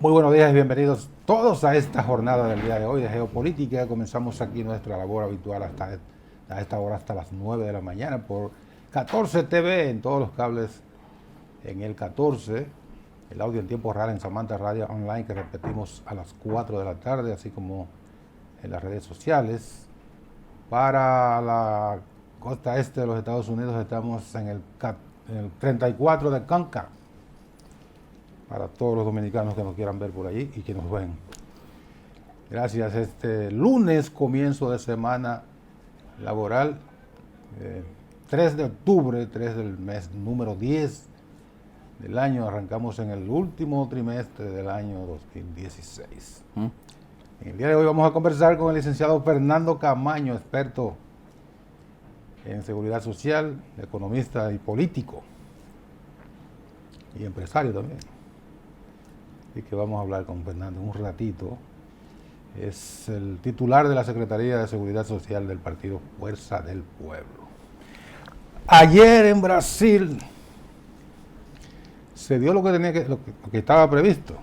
Muy buenos días y bienvenidos todos a esta jornada del día de hoy de geopolítica. Comenzamos aquí nuestra labor habitual a esta hora hasta las 9 de la mañana por 14 TV en todos los cables en el 14, el audio en tiempo real en Samantha Radio Online que repetimos a las 4 de la tarde, así como en las redes sociales. Para la costa este de los Estados Unidos estamos en el 34 de Conca, para todos los dominicanos que nos quieran ver por allí y que nos ven. Gracias. Este lunes, comienzo de semana laboral, 3 de octubre, 3 del mes número 10 del año. Arrancamos en el último trimestre del año 2016. En el día de hoy vamos a conversar con el licenciado Fernando Camaño, experto en seguridad social, economista y político, y empresario también. Y que vamos a hablar con Fernando un ratito. Es el titular de la Secretaría de Seguridad Social del partido Fuerza del Pueblo. Ayer en Brasil se dio lo que estaba previsto.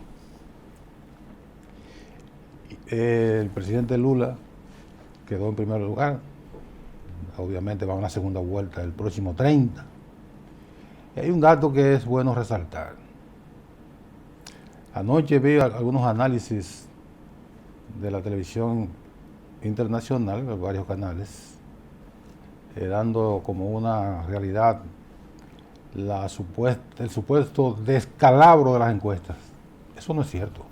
El presidente Lula quedó en primer lugar. Obviamente va a una segunda vuelta el próximo 30. Y hay un dato que es bueno resaltar. Anoche vi algunos análisis de la televisión internacional, de varios canales, dando como una realidad el supuesto descalabro de las encuestas. Eso no es cierto.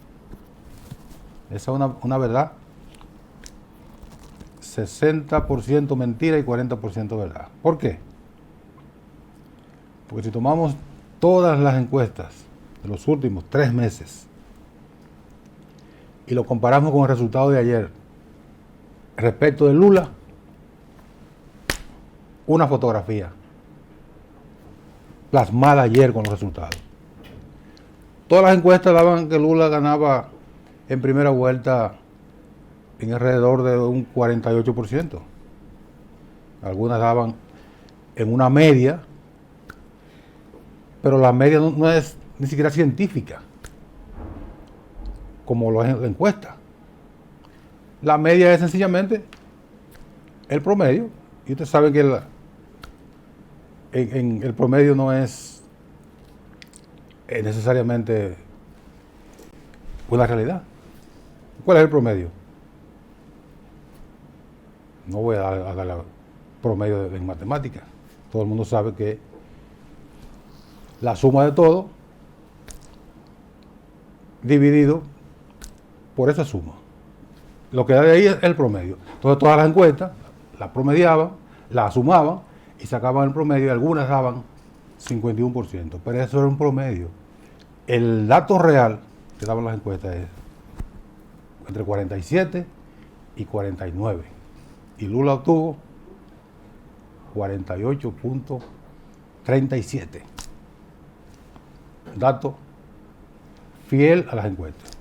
Esa es una verdad. 60% mentira y 40% verdad. ¿Por qué? Porque si tomamos todas las encuestas de los últimos 3 meses y lo comparamos con el resultado de ayer respecto de Lula, una fotografía plasmada ayer con los resultados. Todas las encuestas daban que Lula ganaba en primera vuelta en alrededor de un 48%. Algunas daban en una media, pero la media no es ni siquiera científica, como lo es la encuesta. La media es sencillamente el promedio, y ustedes saben que el promedio no es necesariamente una realidad. ¿Cuál es el promedio? No voy a dar el promedio en matemáticas. Todo el mundo sabe que la suma de todo dividido por esa suma. Lo que da de ahí es el promedio. Entonces todas las encuestas las promediaban, las sumaban y sacaban el promedio, y algunas daban 51%. Pero eso era un promedio. El dato real que daban las encuestas es entre 47 y 49. Y Lula obtuvo 48.37. Dato fiel a las encuestas.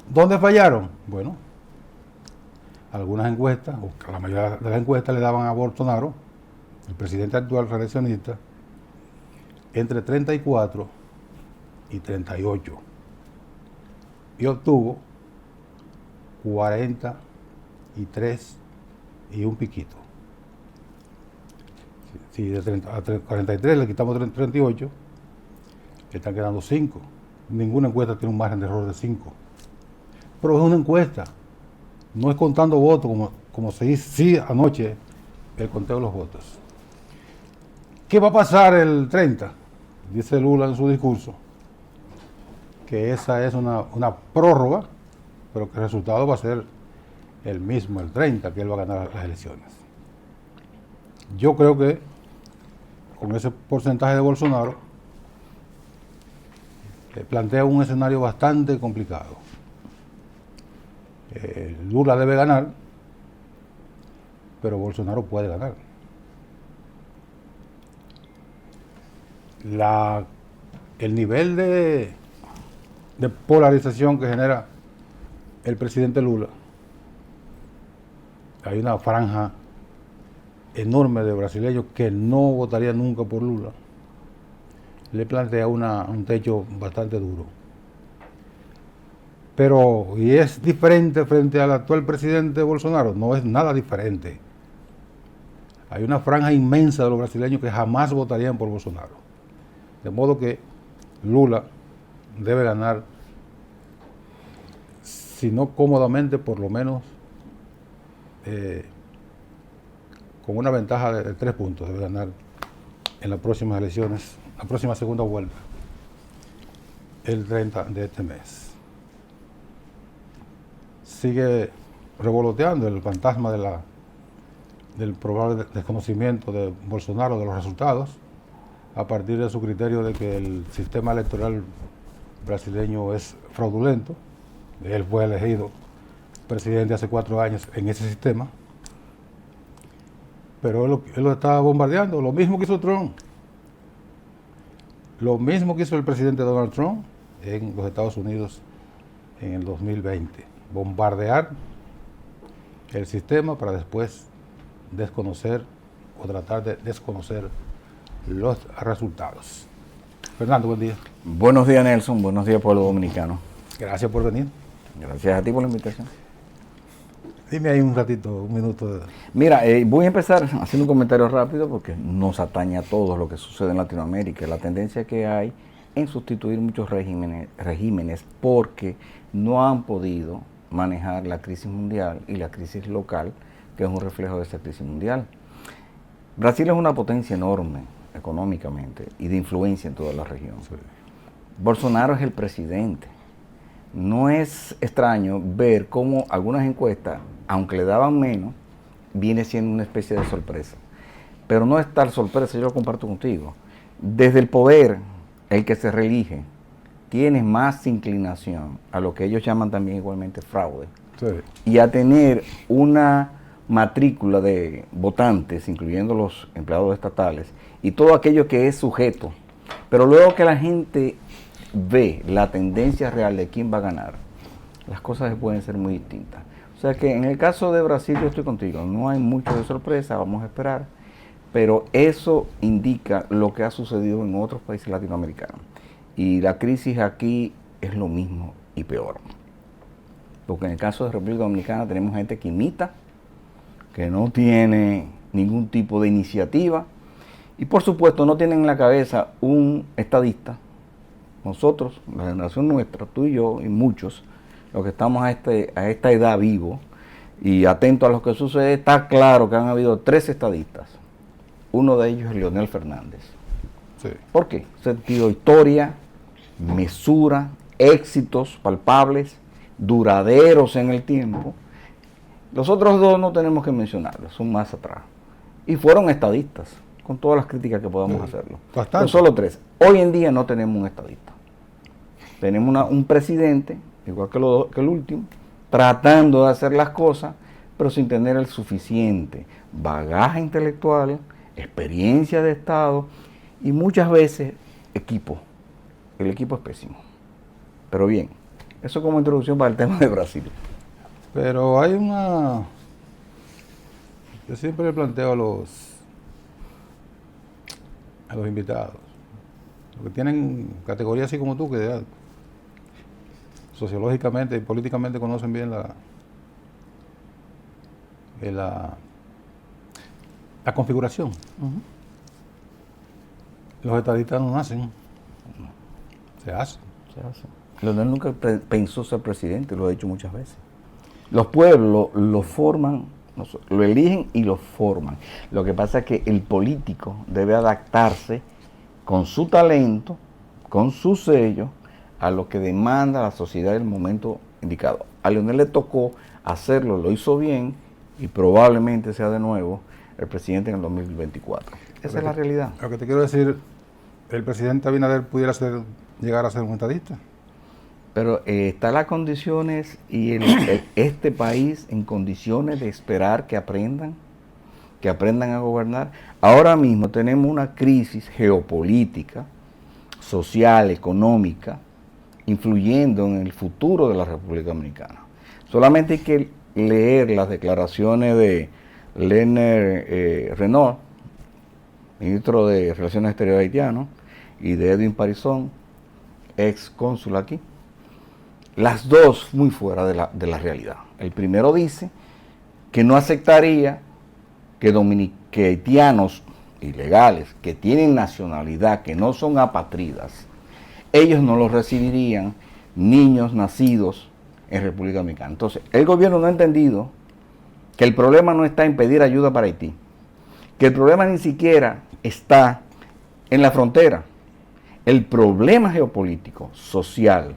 ¿Dónde fallaron? Bueno, algunas encuestas, o la mayoría de las encuestas le daban a Bolsonaro, el presidente actual reeleccionista, entre 34 y 38. Y obtuvo 43 y un piquito. Si de 43 le quitamos 38, le están quedando 5. Ninguna encuesta tiene un margen de error de 5. Pero es una encuesta. No es contando votos como se dice sí, anoche, el conteo de los votos. ¿Qué va a pasar el 30? Dice Lula en su discurso que esa es una prórroga, pero que el resultado va a ser el mismo, el 30, que él va a ganar las elecciones. Yo creo que con ese porcentaje de Bolsonaro plantea un escenario bastante complicado. Lula debe ganar, pero Bolsonaro puede ganar. El nivel de polarización que genera el presidente Lula, hay una franja enorme de brasileños que no votaría nunca por Lula, le plantea un techo bastante duro. Pero, ¿y es diferente frente al actual presidente Bolsonaro? No es nada diferente. Hay una franja inmensa de los brasileños que jamás votarían por Bolsonaro. De modo que Lula debe ganar, si no cómodamente, por lo menos con una ventaja de 3 puntos. Debe ganar en las próximas elecciones, la próxima segunda vuelta, el 30 de este mes. Sigue revoloteando el fantasma del probable desconocimiento de Bolsonaro de los resultados, a partir de su criterio de que el sistema electoral brasileño es fraudulento. Él fue elegido presidente hace 4 años en ese sistema, pero él lo estaba bombardeando, lo mismo que hizo Trump, lo mismo que hizo el presidente Donald Trump en los Estados Unidos en el 2020, bombardear el sistema para después desconocer o tratar de desconocer los resultados. Fernando, buen día. Buenos días, Nelson. Buenos días, pueblo dominicano. Gracias por venir. Gracias a ti por la invitación. Dime ahí un ratito, un minuto. Mira, voy a empezar haciendo un comentario rápido porque nos atañe a todos lo que sucede en Latinoamérica. La tendencia que hay en sustituir muchos regímenes porque no han podido manejar la crisis mundial y la crisis local, que es un reflejo de esta crisis mundial. Brasil es una potencia enorme económicamente y de influencia en toda la región. Sí. Bolsonaro es el presidente. No es extraño ver cómo algunas encuestas, aunque le daban menos, viene siendo una especie de sorpresa. Pero no es tal sorpresa, yo lo comparto contigo. Desde el poder, el que se reelige, tiene más inclinación a lo que ellos llaman también igualmente fraude. Sí. Y a tener una matrícula de votantes, incluyendo los empleados estatales, y todo aquello que es sujeto. Pero luego que la gente ve la tendencia real de quién va a ganar, las cosas pueden ser muy distintas. O sea que en el caso de Brasil yo estoy contigo, no hay mucho de sorpresa, vamos a esperar, pero eso indica lo que ha sucedido en otros países latinoamericanos. Y la crisis aquí es lo mismo y peor. Porque en el caso de República Dominicana tenemos gente que imita, que no tiene ningún tipo de iniciativa y por supuesto no tienen en la cabeza un estadista. Nosotros, la generación nuestra, tú y yo y muchos, los que estamos a esta edad vivo y atentos a lo que sucede, está claro que han habido 3 estadistas. Uno de ellos es Leonel Fernández. Sí. ¿Por qué? Sentido historia, mesura, éxitos palpables, duraderos en el tiempo. Los otros 2 no tenemos que mencionarlos, son más atrás. Y fueron estadistas, con todas las críticas que podamos hacerlo. Bastante. Pero solo 3. Hoy en día no tenemos un estadista. Tenemos un presidente, igual que el último, tratando de hacer las cosas, pero sin tener el suficiente bagaje intelectual, experiencia de Estado y muchas veces equipo. El equipo es pésimo. Pero bien, eso como introducción para el tema de Brasil. Pero hay una... Yo siempre le planteo a los invitados, los que tienen categorías así como tú, que sociológicamente y políticamente conocen bien la configuración. Uh-huh. Los estadistas no nacen, se hacen. Leonel nunca pensó ser presidente, lo he dicho muchas veces. Los pueblos lo forman, lo eligen y lo forman. Lo que pasa es que el político debe adaptarse con su talento, con su sello, a lo que demanda la sociedad en el momento indicado. A Leonel le tocó hacerlo, lo hizo bien y probablemente sea de nuevo el presidente en el 2024. Esa es la realidad. Lo que te quiero decir, el presidente Abinader pudiera llegar a ser un estadista. Pero están las condiciones y este país en condiciones de esperar que aprendan a gobernar. Ahora mismo tenemos una crisis geopolítica, social, económica, influyendo en el futuro de la República Dominicana. Solamente hay que leer las declaraciones de Leonard Renault, ministro de Relaciones Exteriores haitiano, y de Edwin Parizón, ex cónsul aquí. las dos muy fuera de la realidad. El primero dice que no aceptaría que haitianos ilegales que tienen nacionalidad, que no son apátridas, ellos no los recibirían niños nacidos en República Dominicana. Entonces, el gobierno no ha entendido que el problema no está en pedir ayuda para Haití, que el problema ni siquiera está en la frontera. El problema geopolítico, social,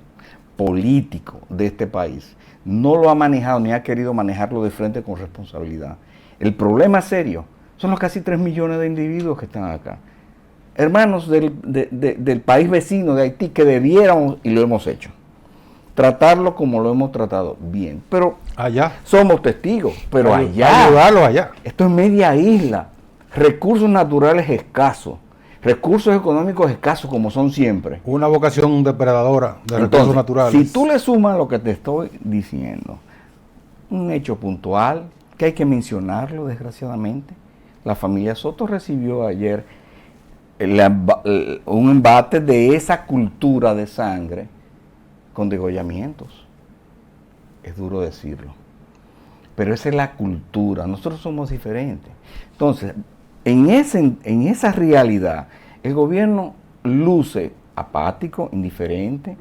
político de este país no lo ha manejado ni ha querido manejarlo de frente con responsabilidad. El problema serio son los casi 3 millones de individuos que están acá. Hermanos del país vecino de Haití, que debiéramos, y lo hemos hecho, tratarlo como lo hemos tratado bien. Pero allá somos testigos, pero allá, ayudarlos allá. Esto es media isla, recursos naturales escasos, recursos económicos escasos como son siempre. Una vocación depredadora de recursos naturales. Si tú le sumas lo que te estoy diciendo, un hecho puntual que hay que mencionarlo desgraciadamente, la familia Soto recibió ayer un embate de esa cultura de sangre con degollamientos. Es duro decirlo, pero esa es la cultura. Nosotros somos diferentes. Entonces, en esa realidad, el gobierno luce apático, indiferente,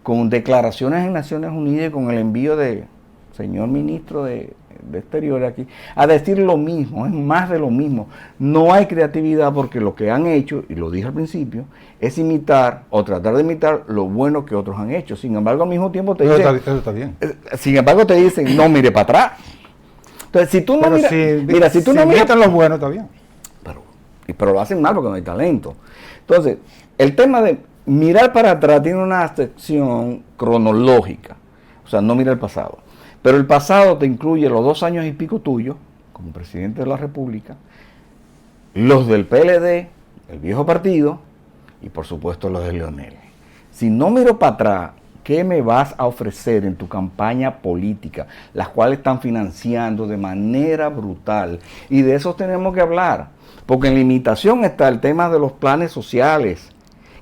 con declaraciones en Naciones Unidas y con el envío de señor ministro de Exteriores aquí, a decir lo mismo, es más de lo mismo. No hay creatividad porque lo que han hecho, y lo dije al principio, es imitar o tratar de imitar lo bueno que otros han hecho. Sin embargo, al mismo tiempo te dicen, eso está bien. Sin embargo, te dicen, no mire para atrás. Entonces, si tú no miras, si tú no miras los buenos, está bien. Pero lo hacen mal porque no hay talento. Entonces, el tema de mirar para atrás tiene una sección cronológica, o sea, no mira el pasado. Pero el pasado te incluye los 2 años y pico tuyos, como presidente de la República, los del PLD, el viejo partido, y por supuesto los de Leonel. Si no miro para atrás, ¿qué me vas a ofrecer en tu campaña política? Las cuales están financiando de manera brutal. Y de eso tenemos que hablar. Porque en la imitación está el tema de los planes sociales,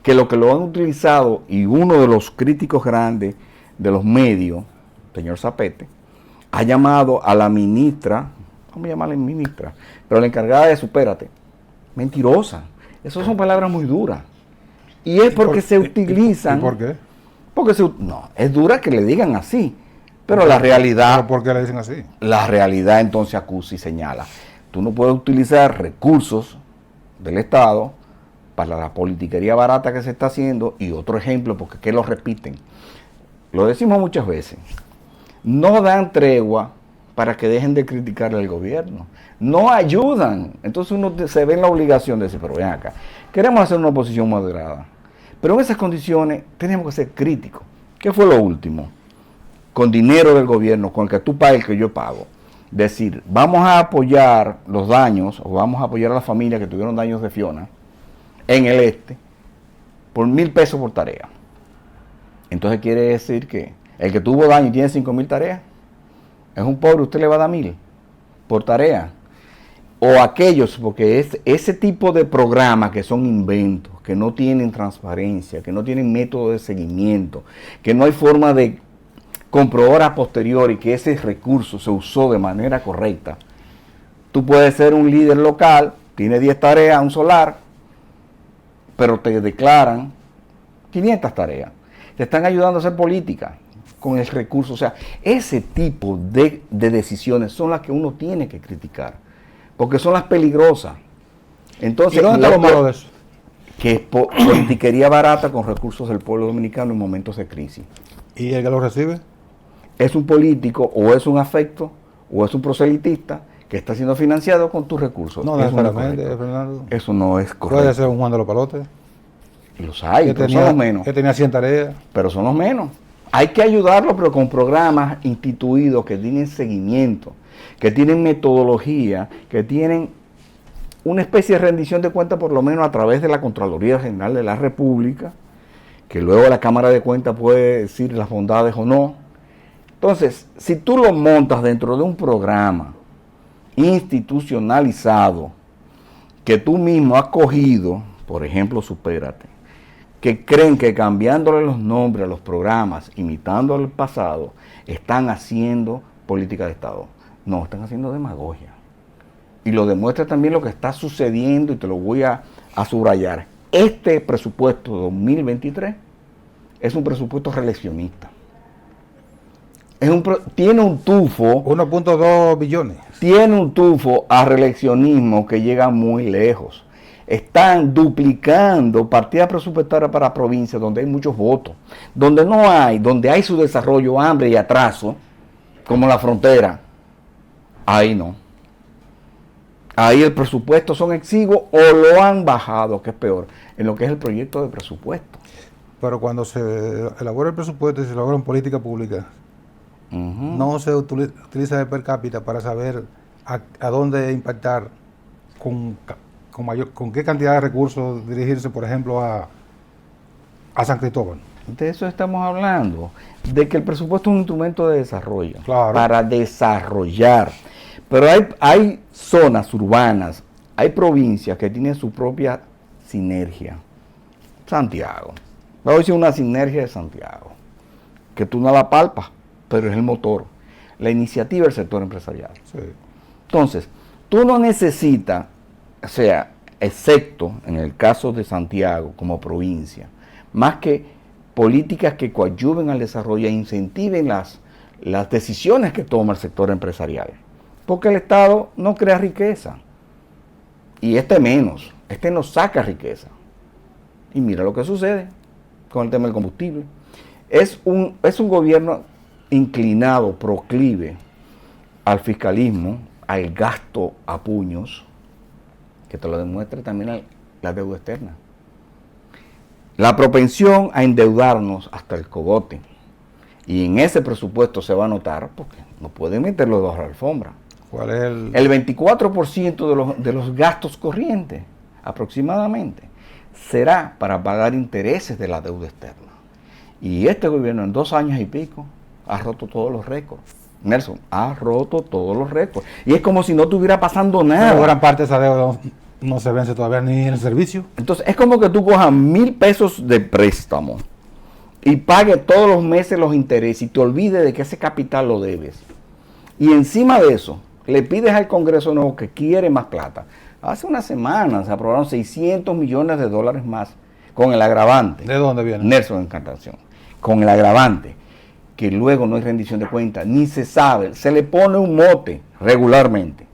que lo han utilizado, y uno de los críticos grandes de los medios, señor Zapete, ha llamado a la ministra, vamos a llamarla ministra, pero la encargada de Supérate, mentirosa. Esas son palabras muy duras. Y es porque se utilizan. ¿Y por qué? Porque no, es dura que le digan así, pero la realidad. ¿Pero por qué le dicen así? La realidad entonces acusa y señala. Tú no puedes utilizar recursos del Estado para la politiquería barata que se está haciendo. Y otro ejemplo, porque ¿qué lo repiten? Lo decimos muchas veces. No dan tregua para que dejen de criticarle al gobierno. No ayudan. Entonces uno se ve en la obligación de decir, pero ven acá, queremos hacer una oposición moderada. Pero en esas condiciones tenemos que ser críticos. ¿Qué fue lo último? Con dinero del gobierno, con el que tú pagas, el que yo pago. Decir, vamos a apoyar los daños, o vamos a apoyar a las familias que tuvieron daños de Fiona en el este, por 1,000 pesos por tarea. Entonces quiere decir que el que tuvo daño y tiene 5,000 tareas, es un pobre, usted le va a dar 1,000 por tarea. O aquellos, porque es ese tipo de programas que son inventos, que no tienen transparencia, que no tienen método de seguimiento, que no hay forma de comprobar a posteriori que ese recurso se usó de manera correcta. Tú puedes ser un líder local, tienes 10 tareas, un solar, pero te declaran 500 tareas. Te están ayudando a hacer política con el recurso. O sea, ese tipo de decisiones son las que uno tiene que criticar, porque son las peligrosas. Entonces, ¿y dónde está lo malo de eso? Que es politiquería barata con recursos del pueblo dominicano en momentos de crisis. ¿Y el que lo recibe? Es un político, o es un afecto, o es un proselitista que está siendo financiado con tus recursos. No, necesariamente, Fernando. Eso no es correcto. Puede ser un Juan de los Palotes. Y los hay, pero son los menos. Que tenía 100 tareas. Pero son los menos. Hay que ayudarlo, pero con programas instituidos que tienen seguimiento, que tienen metodología, que tienen una especie de rendición de cuentas, por lo menos a través de la Contraloría General de la República, que luego la Cámara de Cuentas puede decir las bondades o no. Entonces, si tú lo montas dentro de un programa institucionalizado, que tú mismo has cogido, por ejemplo, Supérate, que creen que cambiándole los nombres a los programas, imitando al pasado, están haciendo política de Estado. No, están haciendo demagogia. Y lo demuestra también lo que está sucediendo, y te lo voy a subrayar. Este presupuesto 2023 es un presupuesto reeleccionista. Tiene un tufo. 1.2 billones. Tiene un tufo a reeleccionismo que llega muy lejos. Están duplicando partidas presupuestarias para provincias donde hay muchos votos, donde hay su desarrollo, hambre y atraso, como la frontera. Ahí no. Ahí el presupuesto son exiguos o lo han bajado, que es peor, en lo que es el proyecto de presupuesto. Pero cuando se elabora el presupuesto y se elabora en política pública, no se utiliza el per cápita para saber a dónde impactar, con qué cantidad de recursos dirigirse, por ejemplo, a San Cristóbal. De eso estamos hablando, de que el presupuesto es un instrumento de desarrollo, claro, para desarrollar. Pero hay zonas urbanas, hay provincias que tienen su propia sinergia. Santiago. Vamos a decir una sinergia de Santiago, que tú no la palpas, pero es el motor. La iniciativa del sector empresarial. Sí. Entonces, tú no necesitas, o sea, excepto en el caso de Santiago como provincia, más que políticas que coadyuven al desarrollo e incentiven las decisiones que toma el sector empresarial. Porque el Estado no crea riqueza. Y menos. No saca riqueza. Y mira lo que sucede con el tema del combustible. Es un gobierno inclinado, proclive al fiscalismo, al gasto a puños, que te lo demuestra también la deuda externa. La propensión a endeudarnos hasta el cogote. Y en ese presupuesto se va a notar, porque no pueden meterlo debajo de la alfombra. ¿Cuál es el 24% de los gastos corrientes, aproximadamente, será para pagar intereses de la deuda externa. Y este gobierno en 2 años y pico ha roto todos los récords. Nelson, ha roto todos los récords. Y es como si no estuviera pasando nada. Pero gran parte de esa deuda no se vence todavía ni en el servicio. Entonces es como que tú cojas 1,000 pesos de préstamo y pagues todos los meses los intereses y te olvides de que ese capital lo debes. Y encima de eso, le pides al Congreso nuevo que quiere más plata. Hace unas semanas se aprobaron $600 millones más con el agravante. ¿De dónde viene? Nelson Encarnación. Con el agravante que luego no hay rendición de cuentas, ni se sabe, se le pone un mote regularmente.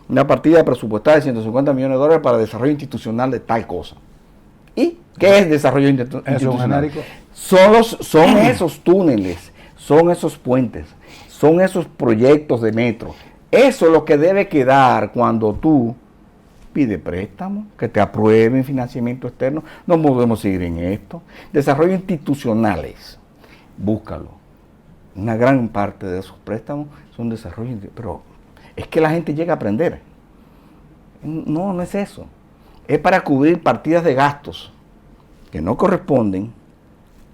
Una partida presupuestaria de $150 millones para desarrollo institucional de tal cosa. ¿Y qué es desarrollo institucional? Son esos túneles, son esos puentes, son esos proyectos de metro. Eso es lo que debe quedar cuando tú pides préstamo, que te aprueben financiamiento externo. No podemos seguir en esto. Desarrollo institucionales, búscalo. Una gran parte de esos préstamos son desarrollo, pero es que la gente llega a aprender. No, no es eso. Es para cubrir partidas de gastos que no corresponden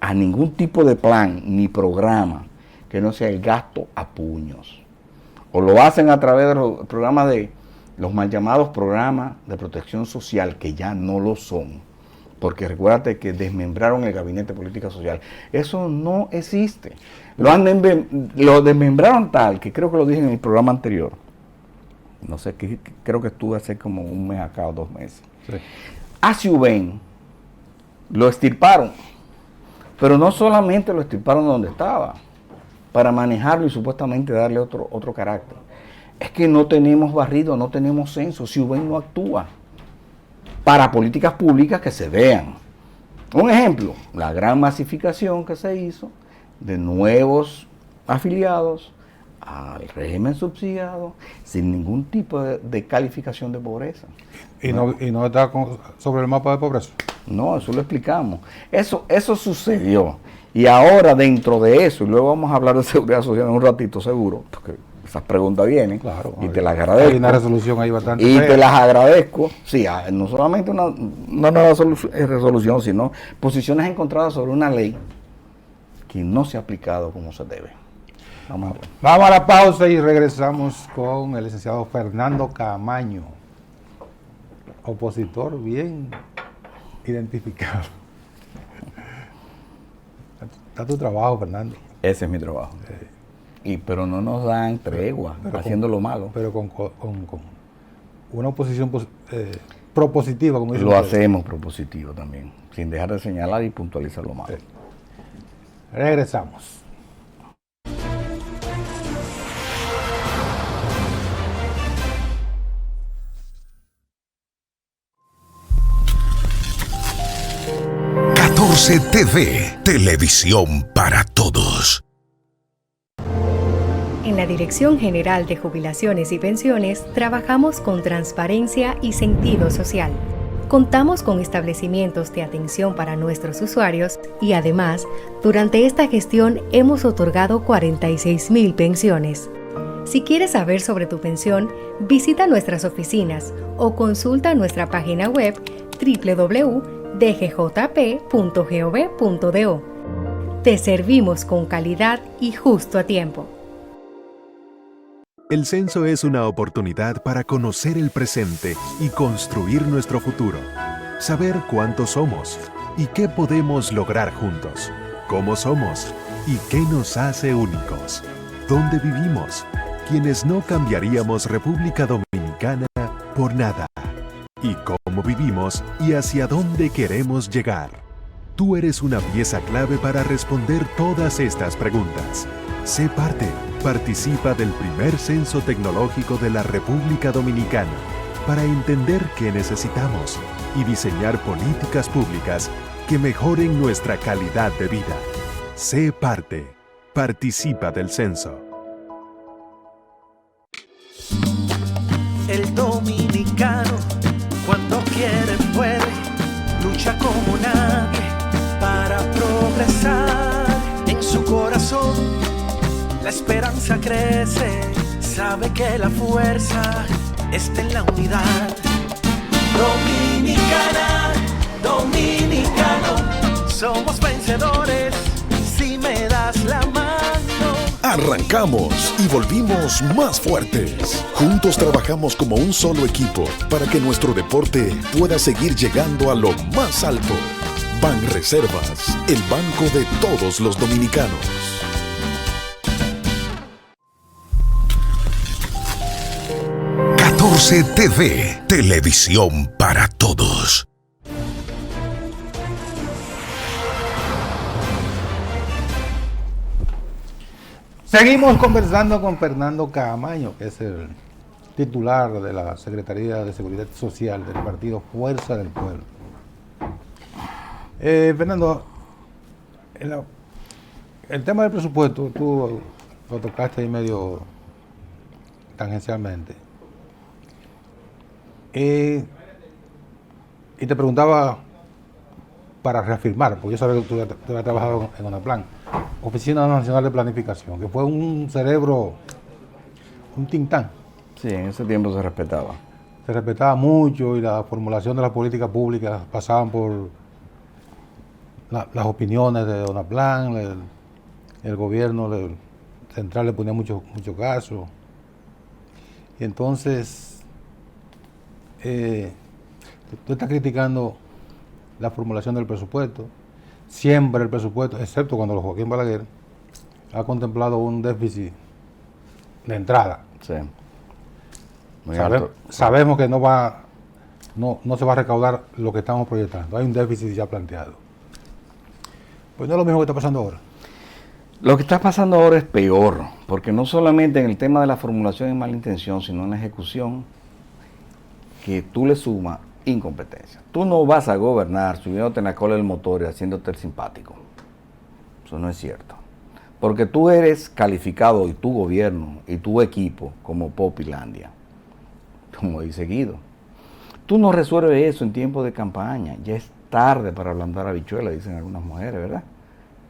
a ningún tipo de plan ni programa que no sea el gasto a puños. O lo hacen a través de los programas los mal llamados programas de protección social, que ya no lo son. Porque recuérdate que desmembraron el Gabinete de Política Social. Eso no existe. Lo desmembraron tal, que creo que lo dije en el programa anterior. No sé, creo que estuve hace como 1 mes acá o 2 meses. Sí. A Ciubén lo extirparon. Pero no solamente lo extirparon donde estaba, para manejarlo y supuestamente darle otro carácter. Es que no tenemos barrido, no tenemos censo. Ciubén no actúa para políticas públicas que se vean. Un ejemplo, la gran masificación que se hizo de nuevos afiliados al régimen subsidiado sin ningún tipo de calificación de pobreza. ¿Y no está sobre el mapa de pobreza? No, eso lo explicamos. Eso sucedió. Y ahora dentro de eso, y luego vamos a hablar de seguridad social en un ratito seguro, porque esas preguntas vienen, claro, y te las agradezco. Hay una resolución ahí bastante y fea. te las agradezco. Sí, no solamente una nueva resolución, sino posiciones encontradas sobre una ley que no se ha aplicado como se debe. Vamos a la pausa y regresamos con el licenciado Fernando Camaño, opositor bien identificado. Está tu trabajo, Fernando. Ese es mi trabajo. Pero no nos dan tregua haciendo lo malo. Pero con una oposición propositiva, como dicen Lo ustedes. hacemos propositivo también, sin dejar de señalar y puntualizar lo malo. Regresamos. TV, televisión para todos. En la Dirección General de Jubilaciones y Pensiones trabajamos con transparencia y sentido social. Contamos con establecimientos de atención para nuestros usuarios y además, durante esta gestión hemos otorgado 46,000 pensiones. Si quieres saber sobre tu pensión, visita nuestras oficinas o consulta nuestra página web www.dgjp.gov.do. Te servimos con calidad y justo a tiempo. El censo es una oportunidad para conocer el presente y construir nuestro futuro. Saber cuántos somos y qué podemos lograr juntos. Cómo somos y qué nos hace únicos. Dónde vivimos. Quienes no cambiaríamos República Dominicana por nada. Y cómo vivimos y hacia dónde queremos llegar. Tú eres una pieza clave para responder todas estas preguntas. Sé parte. Participa del primer censo tecnológico de la República Dominicana para entender qué necesitamos y diseñar políticas públicas que mejoren nuestra calidad de vida. Sé parte. Participa del censo. El dominicano, cuando quiere puede, lucha como nadie para progresar. En su corazón la esperanza crece, sabe que la fuerza está en la unidad. Dominicana, dominicano, somos vencedores si me das la mano. Arrancamos y volvimos más fuertes. Juntos trabajamos como un solo equipo para que nuestro deporte pueda seguir llegando a lo más alto. Banreservas, el banco de todos los dominicanos. TV, televisión para todos. Seguimos conversando con Fernando Caamaño, que es el titular de la Secretaría de Seguridad Social del partido Fuerza del Pueblo. Fernando, el tema del presupuesto, tú lo tocaste ahí medio tangencialmente. Y te preguntaba para reafirmar, porque yo sabía que tú habías trabajado en ONAPLAN, Oficina Nacional de Planificación, que fue un cerebro, un think tank. Sí, en ese tiempo se respetaba. Se respetaba mucho y la formulación de las políticas públicas pasaban por las opiniones de ONAPLAN, el gobierno central le ponía mucho caso. Y entonces, tú estás criticando la formulación del presupuesto, siempre el presupuesto, excepto cuando Joaquín Balaguer ha contemplado un déficit de entrada. Sí. Muy alto. Sabemos que no se va a recaudar lo que estamos proyectando, hay un déficit ya planteado. Pues no es lo mismo que está pasando ahora. Lo que está pasando ahora es peor, porque no solamente en el tema de la formulación es mala intención, sino en la ejecución, que tú le sumas incompetencia. Tú no vas a gobernar subiéndote en la cola del motor y haciéndote el simpático. Eso no es cierto. Porque tú eres calificado, y tu gobierno, y tu equipo, como Popilandia, como dice Guido. Tú no resuelves eso en tiempo de campaña. Ya es tarde para ablandar habichuelas, dicen algunas mujeres, ¿verdad?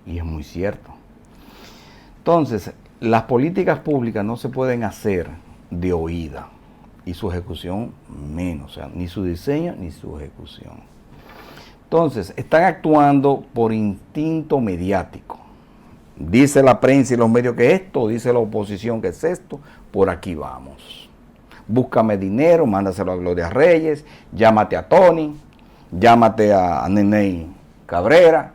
Y es muy cierto. Entonces, las políticas públicas no se pueden hacer de oída. Y su ejecución menos, o sea, ni su diseño ni su ejecución. Entonces, están actuando por instinto mediático. Dice la prensa y los medios que esto, dice la oposición que es esto, por aquí vamos. Búscame dinero, mándaselo a Gloria Reyes, llámate a Tony, llámate a Nene Cabrera,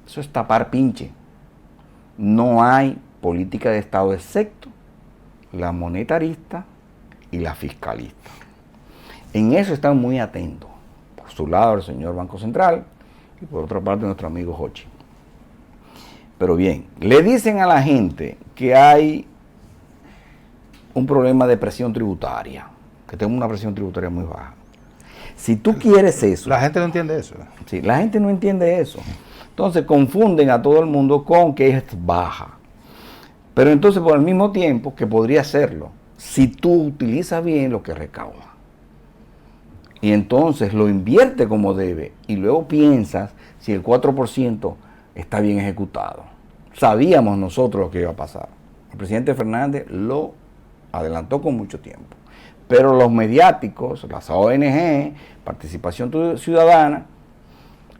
Eso es tapar pinche. No hay política de Estado excepto la monetarista y la fiscalista. En eso están muy atentos. Por su lado el señor Banco Central y por otra parte nuestro amigo Hochi. Pero bien, le dicen a la gente que hay un problema de presión tributaria, que tenemos una presión tributaria muy baja. Si tú quieres eso... La gente no entiende eso. Sí, la gente no entiende eso. Entonces confunden a todo el mundo con que es baja. Pero entonces por el mismo tiempo que podría serlo, si tú utilizas bien lo que recauda. Y entonces lo invierte como debe y luego piensas si el 4% está bien ejecutado. Sabíamos nosotros lo que iba a pasar. El presidente Fernández lo adelantó con mucho tiempo. Pero los mediáticos, las ONG, participación ciudadana,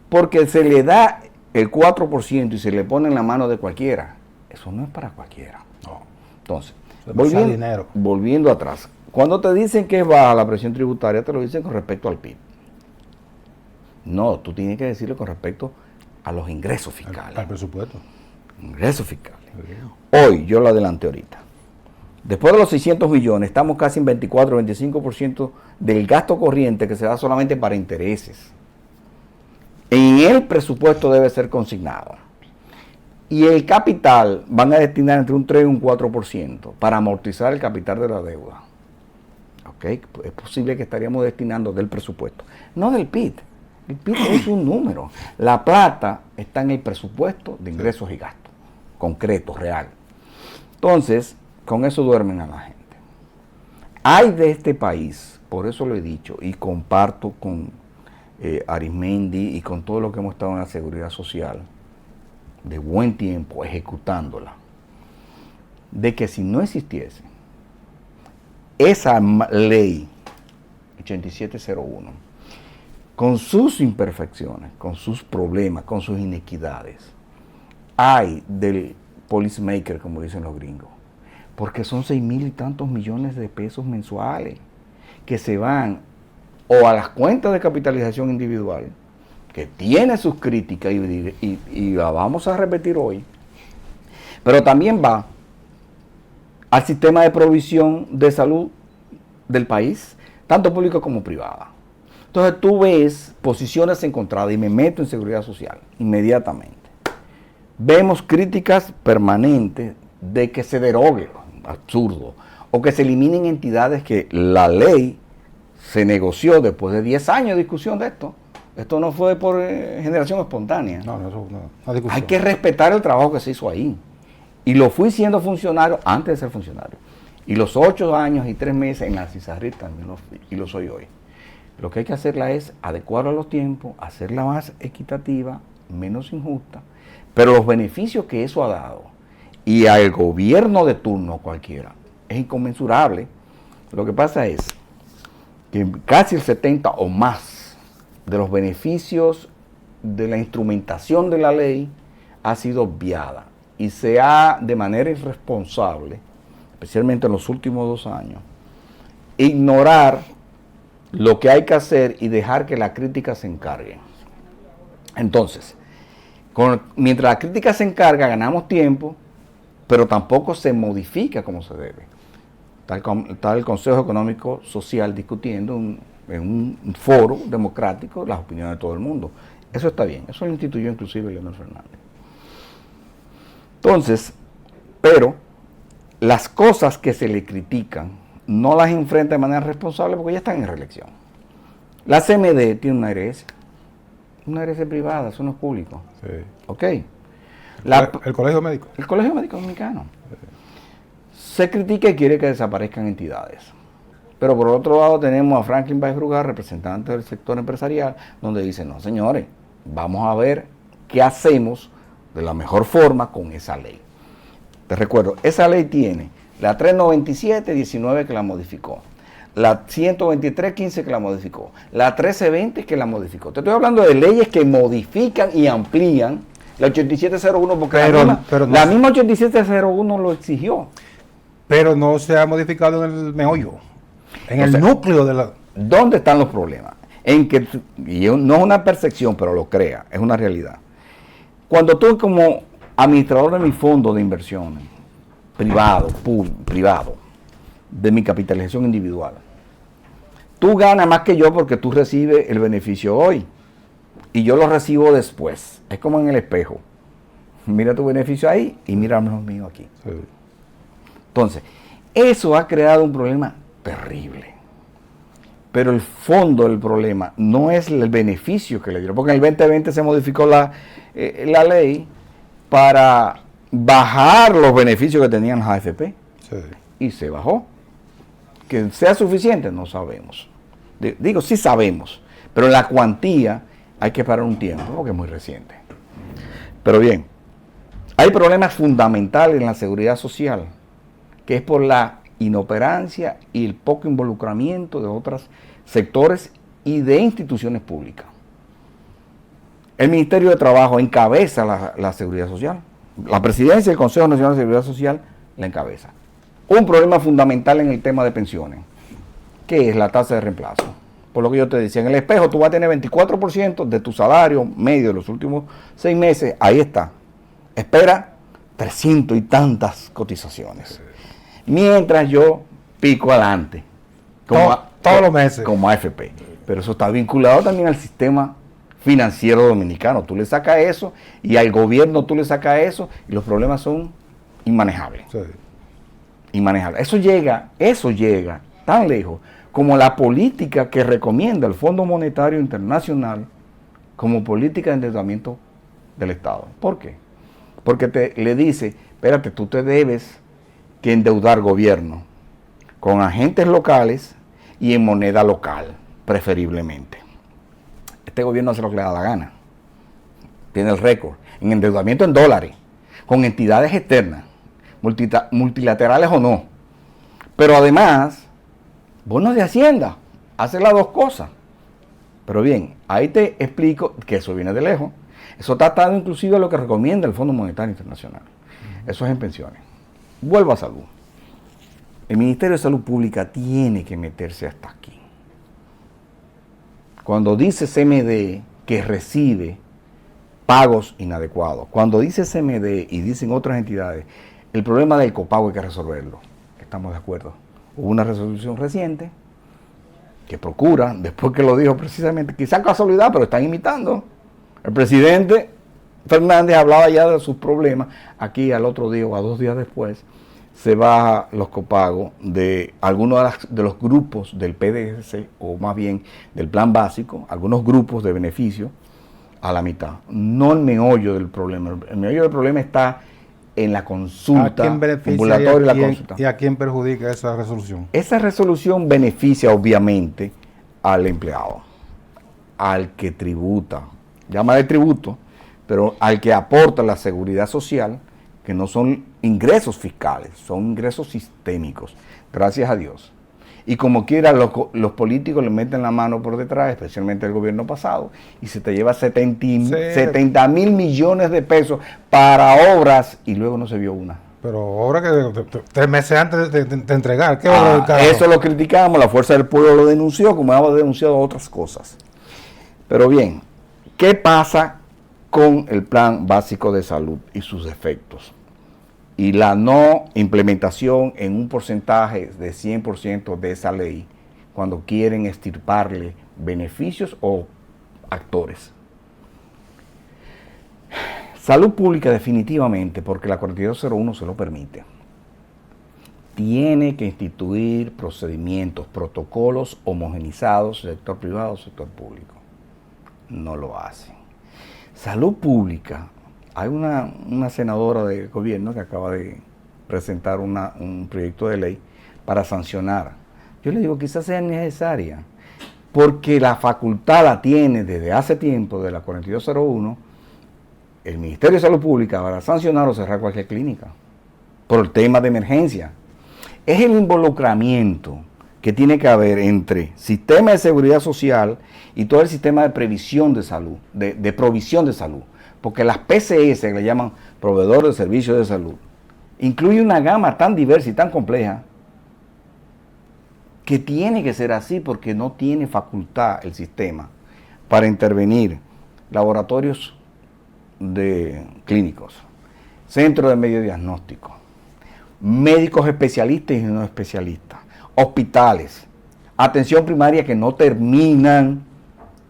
porque se le da el 4% y se le pone en la mano de cualquiera, eso no es para cualquiera. No. Entonces, volviendo atrás, cuando te dicen que es baja la presión tributaria, te lo dicen con respecto al PIB. No, tú tienes que decirlo con respecto a los ingresos fiscales. Al presupuesto. Ingresos fiscales. Hoy, yo lo adelanté ahorita. Después de los 600 millones, estamos casi en 24-25% del gasto corriente que se da solamente para intereses. En el presupuesto debe ser consignado. Y el capital van a destinar entre un 3 y un 4% para amortizar el capital de la deuda. ¿Ok? Es posible que estaríamos destinando del presupuesto, no del PIB. El PIB es un número. La plata está en el presupuesto de ingresos y gastos, concreto, real. Entonces, con eso duermen a la gente. Hay de este país, por eso lo he dicho, y comparto con Arismendi y con todo lo que hemos estado en la seguridad social, de buen tiempo, ejecutándola, de que si no existiese esa ley 8701, con sus imperfecciones, con sus problemas, con sus inequidades, hay del policymaker, como dicen los gringos, porque son 6,000 y tantos millones de pesos mensuales que se van o a las cuentas de capitalización individual, que tiene sus críticas y la vamos a repetir hoy, pero también va al sistema de provisión de salud del país, tanto público como privada. Entonces tú ves posiciones encontradas y me meto en seguridad social inmediatamente. Vemos críticas permanentes de que se derogue, absurdo, o que se eliminen entidades que la ley se negoció después de 10 años de discusión de esto. Esto no fue por generación espontánea. No, eso no. Hay que respetar el trabajo que se hizo ahí. Y lo fui siendo funcionario antes de ser funcionario. Y los 8 años y 3 meses en la CISARRIT también lo fui, y lo soy hoy. Lo que hay que hacerla es adecuarla a los tiempos, hacerla más equitativa, menos injusta, pero los beneficios que eso ha dado y al gobierno de turno cualquiera es inconmensurable. Lo que pasa es que casi el 70 o más de los beneficios de la instrumentación de la ley ha sido obviada y se ha, de manera irresponsable, especialmente en los últimos 2 años, ignorar lo que hay que hacer y dejar que la crítica se encargue. Entonces, mientras la crítica se encarga, ganamos tiempo, pero tampoco se modifica como se debe. Está el Consejo Económico Social discutiendo en un foro democrático las opiniones de todo el mundo. Eso está bien, eso lo instituyó inclusive Leonel Fernández. Entonces, pero las cosas que se le critican no las enfrenta de manera responsable porque ya están en reelección. La CMD tiene una ARS privada, eso no es público. Sí. ¿Ok? El Colegio Médico. El Colegio Médico Dominicano. Se critica y quiere que desaparezcan entidades. Pero por otro lado tenemos a Franklin Baez Brugal, representante del sector empresarial, donde dice, no señores, vamos a ver qué hacemos de la mejor forma con esa ley. Te recuerdo, esa ley tiene la 397-19 que la modificó, la 123-15 que la modificó, la 1320 que la modificó. Te estoy hablando de leyes que modifican y amplían la 8701 porque la misma 8701 lo exigió. Pero no se ha modificado en el meollo, en el núcleo de la... ¿Dónde están los problemas? En que, y no es una percepción, pero lo crea, es una realidad. Cuando tú como administrador de mi fondo de inversiones, privado, de mi capitalización individual, tú ganas más que yo porque tú recibes el beneficio hoy y yo lo recibo después. Es como en el espejo. Mira tu beneficio ahí y mira los míos aquí. Sí. Entonces, eso ha creado un problema terrible. Pero el fondo del problema no es el beneficio que le dieron, porque en el 2020 se modificó la ley para bajar los beneficios que tenían las AFP. Sí. Y se bajó. Que sea suficiente, no sabemos. Digo, sí sabemos, pero la cuantía hay que parar un tiempo, porque es muy reciente. Pero bien, hay problemas fundamentales en la seguridad social, que es por la inoperancia y el poco involucramiento de otros sectores y de instituciones públicas. El Ministerio de Trabajo encabeza la seguridad social. La presidencia del Consejo Nacional de Seguridad Social la encabeza. Un problema fundamental en el tema de pensiones, que es la tasa de reemplazo. Por lo que yo te decía, en el espejo tú vas a tener 24% de tu salario medio de los últimos 6 meses, ahí está. Espera 300 y tantas cotizaciones. Mientras yo pico adelante. Todos los meses. Como AFP. Pero eso está vinculado también al sistema financiero dominicano. Tú le sacas eso y al gobierno tú le sacas eso y los problemas son inmanejables. Sí. Inmanejables. Eso llega tan lejos como la política que recomienda el Fondo Monetario Internacional como política de endeudamiento del Estado. ¿Por qué? Porque le dice, espérate, tú te debes que endeudar gobierno con agentes locales y en moneda local, preferiblemente. Este gobierno hace lo que le da la gana. Tiene el récord en endeudamiento en dólares, con entidades externas, multilaterales o no. Pero además, bonos de Hacienda, hace las dos cosas. Pero bien, ahí te explico que eso viene de lejos. Eso está atado inclusive a lo que recomienda el Fondo Monetario Internacional. Eso es en pensiones. Vuelvo a salud. El Ministerio de Salud Pública tiene que meterse hasta aquí. Cuando dice CMD que recibe pagos inadecuados, cuando dice CMD y dicen otras entidades, el problema del copago hay que resolverlo. Estamos de acuerdo. Hubo una resolución reciente que procura, después que lo dijo precisamente, quizá casualidad, pero están imitando. El presidente Fernández hablaba ya de sus problemas. Aquí al otro día o a 2 días después se baja los copagos de algunos de los grupos del PDS, o más bien del plan básico, algunos grupos de beneficio a la mitad. No el meollo del problema. El meollo del problema está en la consulta, ¿A quién beneficia y a quién perjudica esa resolución? Esa resolución beneficia obviamente al empleado, al que tributa, llama de tributo, pero al que aporta la seguridad social, que no son ingresos fiscales, son ingresos sistémicos, gracias a Dios. Y como quiera, los políticos le meten la mano por detrás, especialmente el gobierno pasado, y se te lleva 70 mil millones de pesos para obras y luego no se vio una. Pero obra que 3 meses antes de entregar, ¿qué obra del carajo? Eso lo criticamos, la Fuerza del Pueblo lo denunció, como hemos denunciado otras cosas. Pero bien, ¿qué pasa con el Plan Básico de Salud y sus efectos? Y la no implementación en un porcentaje de 100% de esa ley, cuando quieren extirparle beneficios o actores. Salud Pública definitivamente, porque la 4201 se lo permite, tiene que instituir procedimientos, protocolos homogenizados, sector privado, sector público. No lo hace. Salud Pública. Hay una senadora del gobierno que acaba de presentar un proyecto de ley para sancionar. Yo le digo, quizás sea necesaria, porque la facultad la tiene desde hace tiempo, de la 4201, el Ministerio de Salud Pública para sancionar o cerrar cualquier clínica, por el tema de emergencia. Es el involucramiento que tiene que haber entre sistema de seguridad social y todo el sistema de previsión de salud, de provisión de salud. Porque las PCS, que le llaman proveedores de servicios de salud, incluye una gama tan diversa y tan compleja que tiene que ser así porque no tiene facultad el sistema para intervenir laboratorios de clínicos, centros de medio diagnóstico, médicos especialistas y no especialistas, hospitales, atención primaria que no terminan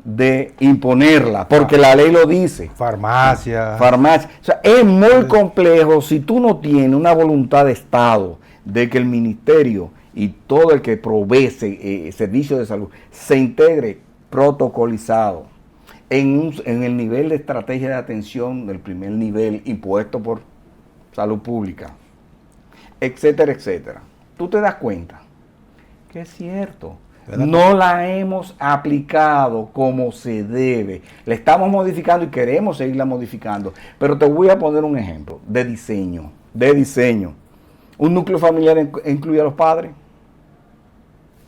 de imponerla, porque la ley lo dice. Farmacia. O sea, es muy complejo si tú no tienes una voluntad de Estado de que el ministerio y todo el que provee servicios de salud se integre protocolizado en el nivel de estrategia de atención del primer nivel impuesto por salud pública, etcétera, etcétera. Tú te das cuenta que es cierto. ¿Verdad? No la hemos aplicado como se debe. La estamos modificando y queremos seguirla modificando. Pero te voy a poner un ejemplo de diseño. ¿Un núcleo familiar incluye a los padres?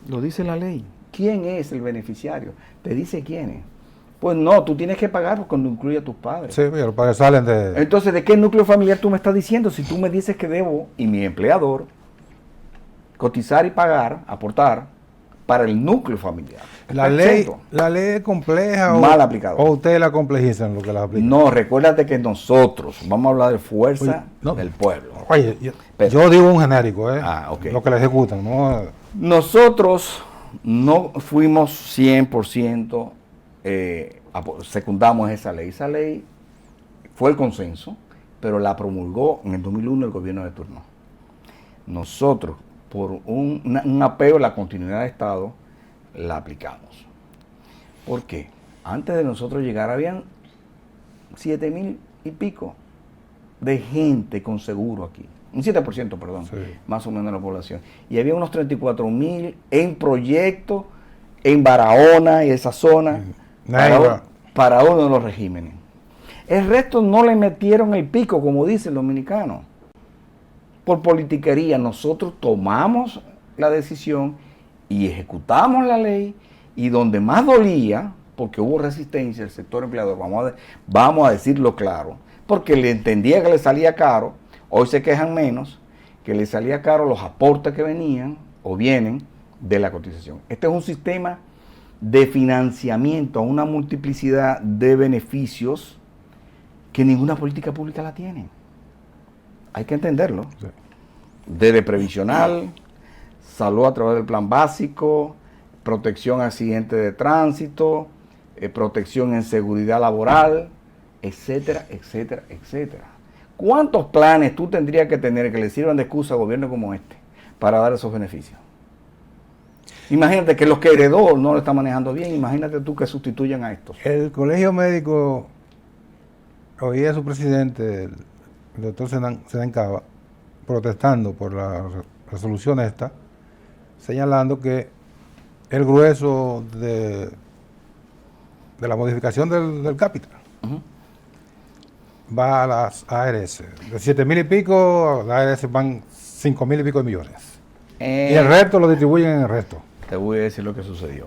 Lo dice la ley. ¿Quién es el beneficiario? Te dice quién es. Pues no, tú tienes que pagar cuando incluye a tus padres. Sí, los padres salen de... Entonces, ¿de qué núcleo familiar tú me estás diciendo? Si tú me dices que debo, y mi empleador, cotizar y pagar, aportar para el núcleo familiar. La ley es compleja mal aplicada. O ustedes la complejizan lo que la aplican. No, recuérdate que nosotros vamos a hablar de fuerza Oye, no. del pueblo. Oye, Pero- yo digo un genérico, Ok. lo que le ejecutan, ¿no? Nosotros no fuimos 100% secundamos esa ley. Esa ley fue el consenso, pero la promulgó en el 2001 el gobierno de turno. Nosotros, por un apego a la continuidad de Estado, la aplicamos. ¿Por qué? Antes de nosotros llegar habían 7,000 y pico de gente con seguro aquí. Un 7%, perdón, Sí. más o menos de la población. Y había unos 34,000 en proyectos en Barahona y esa zona Neiva. para uno de los regímenes. El resto no le metieron el pico, como dice el dominicano. Por politiquería, nosotros tomamos la decisión y ejecutamos la ley, y donde más dolía, porque hubo resistencia del sector empleador, vamos a decirlo claro, porque le entendía que le salía caro, hoy se quejan menos, que le salía caro los aportes que venían o vienen de la cotización. Este es un sistema de financiamiento a una multiplicidad de beneficios que ninguna política pública la tiene. Hay que entenderlo. Sí. Desde previsional, salud a través del plan básico, protección a accidentes de tránsito, protección en seguridad laboral, etcétera, etcétera, etcétera. ¿Cuántos planes tú tendrías que tener que le sirvan de excusa a gobiernos como este para dar esos beneficios? Imagínate que los que heredó no lo están manejando bien, imagínate tú que sustituyan a estos. El colegio médico, oía a su presidente, el doctor Sedán Cava, protestando por la resolución esta, señalando que el grueso de la modificación del capital va a las ARS. De 7,000 y pico, las ARS van 5,000 y pico de millones. Y el resto lo distribuyen en el resto. Te voy a decir lo que sucedió.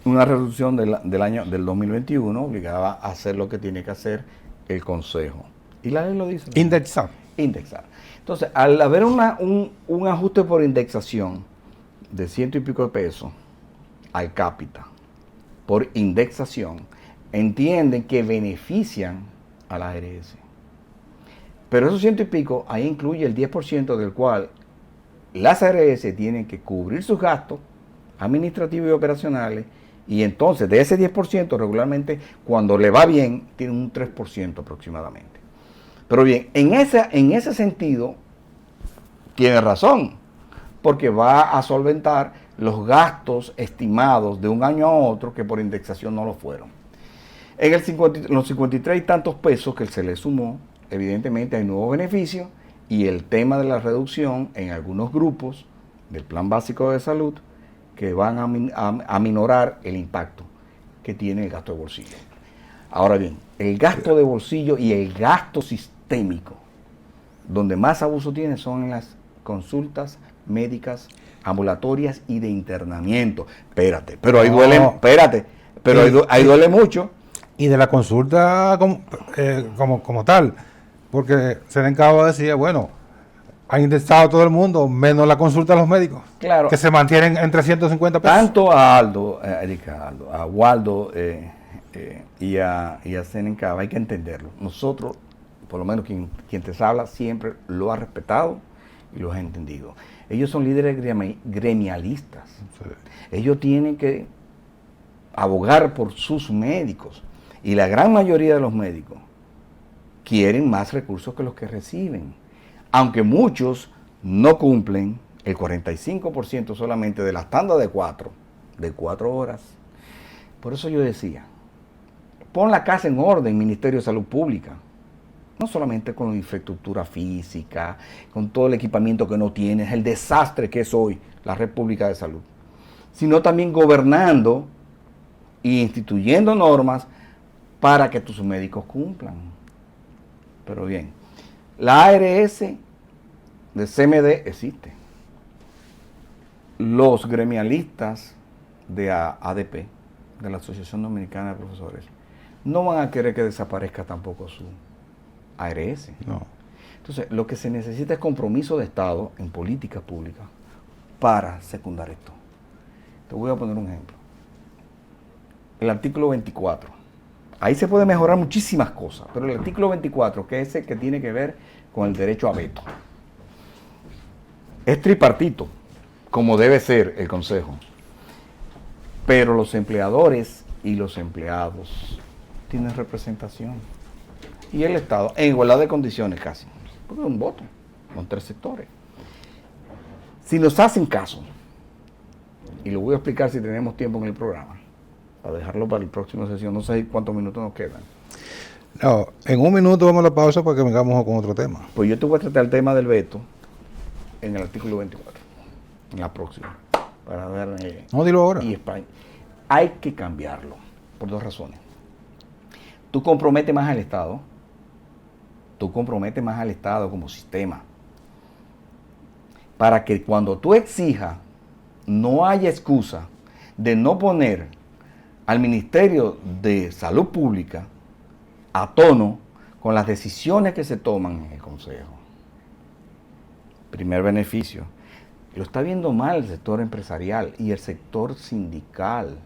Una resolución del 2021 obligaba a hacer lo que tiene que hacer el Consejo. Y la ley lo dice. Indexar. Indexar. Entonces, al haber un ajuste por indexación de 100 y pico de pesos al cápita, por indexación, entienden que benefician a la ARS. Pero esos 100 y pico, ahí incluye el 10% del cual las ARS tienen que cubrir sus gastos administrativos y operacionales, y entonces de ese 10% regularmente, cuando le va bien, tienen un 3% aproximadamente. Pero bien, en ese sentido, tiene razón, porque va a solventar los gastos estimados de un año a otro que por indexación no lo fueron. En los 53 y tantos pesos que se le sumó, evidentemente hay nuevos beneficios, y el tema de la reducción en algunos grupos del Plan Básico de Salud que van a minorar el impacto que tiene el gasto de bolsillo. Ahora bien, el gasto de bolsillo y el gasto sistémico, donde más abuso tiene son en las consultas médicas ambulatorias y de internamiento. Espérate, pero ahí duele, ahí duele mucho. Y de la consulta como tal, porque Sedencaba decía, bueno, han indexado todo el mundo, menos la consulta a los médicos, Claro. que se mantienen en 350 pesos. Tanto a Aldo, a Waldo, y a Senencaba, hay que entenderlo. Nosotros, por lo menos quien te habla, siempre lo ha respetado y lo ha entendido. Ellos son líderes gremialistas. Sí. Ellos tienen que abogar por sus médicos. Y la gran mayoría de los médicos quieren más recursos que los que reciben. Aunque muchos no cumplen el 45% solamente de las tandas de 4 horas. Por eso yo decía, pon la casa en orden, Ministerio de Salud Pública. No solamente con la infraestructura física, con todo el equipamiento que no tienes, el desastre que es hoy la Red Pública de Salud, sino también gobernando e instituyendo normas para que tus médicos cumplan. Pero bien, la ARS de CMD existe. Los gremialistas de ADP, de la Asociación Dominicana de Profesores, no van a querer que desaparezca tampoco su ARS. No. Entonces, lo que se necesita es compromiso de Estado en políticas públicas para secundar esto. Te voy a poner un ejemplo. El artículo 24. Ahí se puede mejorar muchísimas cosas, pero el artículo 24, que es el que tiene que ver con el derecho a veto, es tripartito, como debe ser el Consejo. Pero los empleadores y los empleados tienen representación. Y el Estado, en igualdad de condiciones casi, porque es un voto, con 3 sectores. Si nos hacen caso, y lo voy a explicar si tenemos tiempo en el programa, para dejarlo para la próxima sesión, no sé cuántos minutos nos quedan. No, en un minuto vamos a la pausa para que vengamos con otro tema. Pues yo te voy a tratar el tema del veto en el artículo 24, en la próxima, para ver... No, dilo ahora. Y España. Hay que cambiarlo, por 2 razones. Tú comprometes más al Estado, como sistema, para que cuando tú exijas, no haya excusa de no poner al Ministerio de Salud Pública a tono con las decisiones que se toman en el Consejo. Primer beneficio. Lo está viendo mal el sector empresarial y el sector sindical,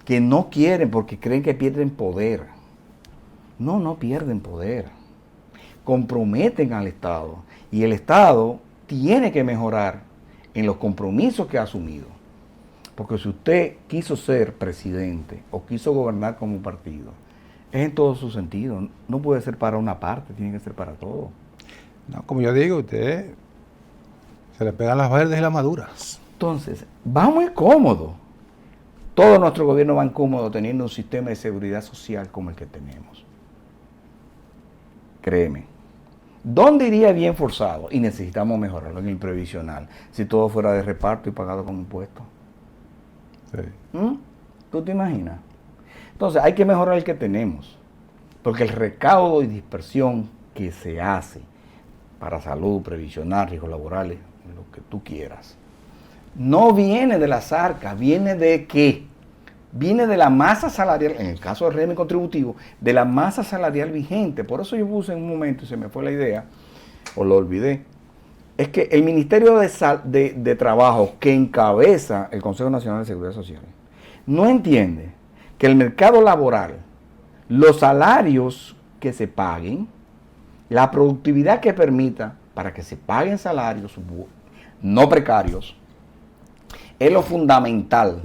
que no quieren porque creen que pierden poder. No pierden poder. Comprometen al Estado y el Estado tiene que mejorar en los compromisos que ha asumido. Porque si usted quiso ser presidente o quiso gobernar como un partido, es en todo su sentido. No puede ser para una parte, tiene que ser para todo. No, como yo digo, usted se le pegan las verdes y las maduras. Entonces, va muy cómodo. Todo nuestro gobierno va cómodo teniendo un sistema de seguridad social como el que tenemos. Créeme. ¿Dónde iría bien forzado? Y necesitamos mejorarlo en el previsional. Si todo fuera de reparto y pagado con impuestos. Sí. ¿Tú te imaginas? Entonces hay que mejorar el que tenemos. Porque el recaudo y dispersión que se hace para salud, previsional, riesgos laborales, lo que tú quieras, no viene de las arcas, viene de ¿qué? Viene de la masa salarial, en el caso del régimen contributivo, de la masa salarial vigente. Por eso yo puse en un momento, y se me fue la idea, o lo olvidé, es que el Ministerio de Trabajo, que encabeza el Consejo Nacional de Seguridad Social, no entiende que el mercado laboral, los salarios que se paguen, la productividad que permita para que se paguen salarios no precarios, es lo fundamental.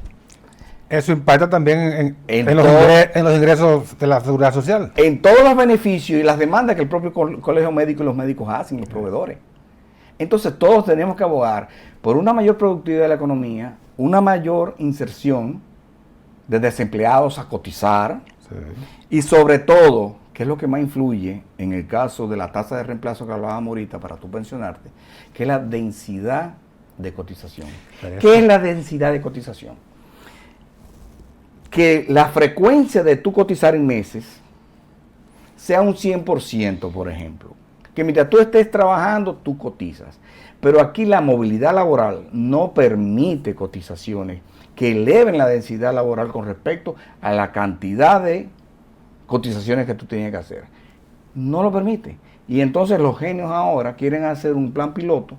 Eso impacta también en los ingresos de la seguridad social. En todos los beneficios y las demandas que el propio colegio médico y los médicos hacen, los proveedores. Entonces todos tenemos que abogar por una mayor productividad de la economía, una mayor inserción de desempleados a cotizar, Sí. y sobre todo, que es lo que más influye en el caso de la tasa de reemplazo que hablábamos ahorita para tú pensionarte, que es la densidad de cotización. ¿Qué es la densidad de cotización? Que la frecuencia de tu cotizar en meses sea un 100%, por ejemplo. Que mientras tú estés trabajando, tú cotizas. Pero aquí la movilidad laboral no permite cotizaciones que eleven la densidad laboral con respecto a la cantidad de cotizaciones que tú tienes que hacer. No lo permite. Y entonces los genios ahora quieren hacer un plan piloto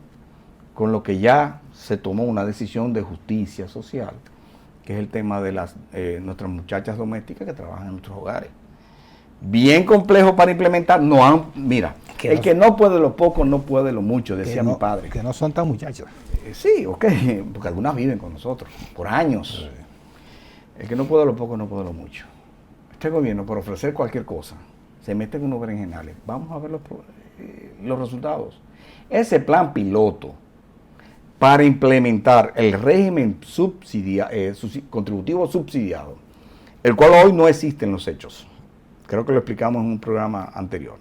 con lo que ya se tomó una decisión de justicia social, que es el tema de nuestras muchachas domésticas que trabajan en nuestros hogares. Bien complejo para implementar. Mira, que no puede lo poco, no puede lo mucho, decía mi padre. Que no son tan muchachos. Sí, ok, porque algunas viven con nosotros por años. Sí. El que no puede lo poco, no puede lo mucho. Este gobierno, por ofrecer cualquier cosa, se mete en unos berenjenales. Vamos a ver los resultados. Ese plan piloto para implementar el régimen contributivo subsidiado, el cual hoy no existe en los hechos. Creo que lo explicamos en un programa anterior.